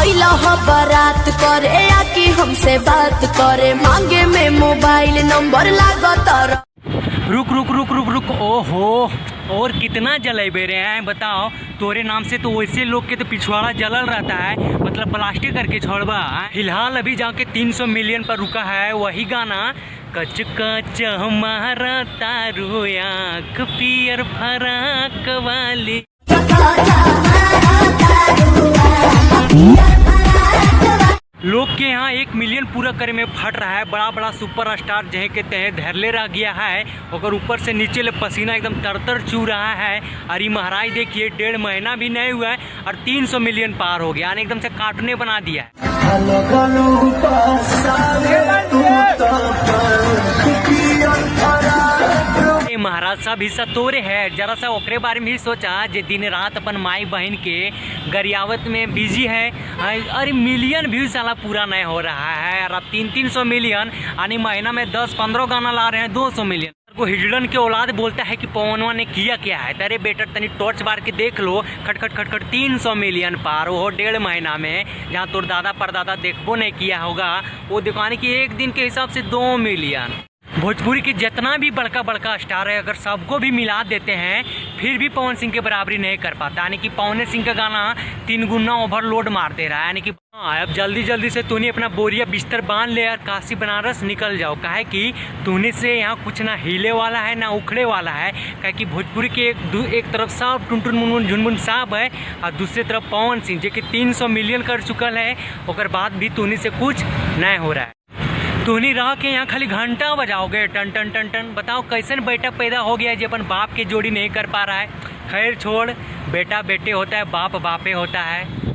आइला हो बारात करे आके हमसे बात करे, मांगे में मोबाइल नंबर लागो तारा। रुक रुक रुक रुक रुक, ओहो और कितना जलेबे रहे हैं बताओ। तोरे नाम से तो वैसे लोग के तो पिछवाड़ा जलल रहता है, मतलब प्लास्टिक करके छोड़बा। फिलहाल अभी जाके 300 मिलियन पर रुका है वही गाना, कच कच हमारा तारू आँख पियर फराक वाली। लोग के यहाँ 1 मिलियन पूरा करे में फट रहा है। बड़ा बड़ा सुपर स्टार जहे के तहे धरले रह गया है, और ऊपर से नीचे ले पसीना एकदम तरतर चू रहा है। अरे महाराज देखिए 1.5 महीना भी नहीं हुआ है और 300 मिलियन पार हो गया, यानी एकदम से कार्टूने बना दिया है। महाराज साहब हिस्सा तोरे है, जरा सा ओकरे बारे में ही सोचा जे दिन रात अपन माई बहन के गरियावत में बिजी है। अरे मिलियन व्यू साला पूरा नहीं हो रहा है, और अब 300 मिलियन यानी महीना में 10-15 गाना ला रहे हैं 200 मिलियन को। हिजड़न के औलाद बोलता है कि पवनवा ने किया क्या है। तेरे बेटा तनी टॉर्च बार के देख लो, खटखट खटखट 300 मिलियन पार हो 1.5 महीना में। जहाँ तोर दादा परदादा देखबो नहीं किया होगा, वो दुकान की एक दिन के हिसाब से 2 मिलियन। भोजपुरी के जितना भी बड़का बड़का स्टार है, अगर सबको भी मिला देते हैं फिर भी पवन सिंह के बराबरी नहीं कर पाता। यानी कि पवन सिंह का गाना 3 गुना ओवरलोड मार दे रहा है। यानी कि अब जल्दी जल्दी से तूने अपना बोरिया बिस्तर बांध ले और काशी बनारस निकल जाओ, काहे कि तूने से यहाँ कुछ ना हिले वाला है ना उखड़े वाला है। काहे कि भोजपुरी के एक तरफ साहब टुनटुन मुनमुन झुनमुन साहब है, और दूसरी तरफ पवन सिंह जो कि 300 मिलियन कर चुकल है, और बाद भी तूने से कुछ नहीं हो रहा है। तूनी रह के यहाँ खाली घंटा बजाओगे टन टन टन टन। बताओ कैसे बेटा पैदा हो गया जो अपन बाप की जोड़ी नहीं कर पा रहा है। खैर छोड़, बेटा बेटे होता है, बाप बापे होता है।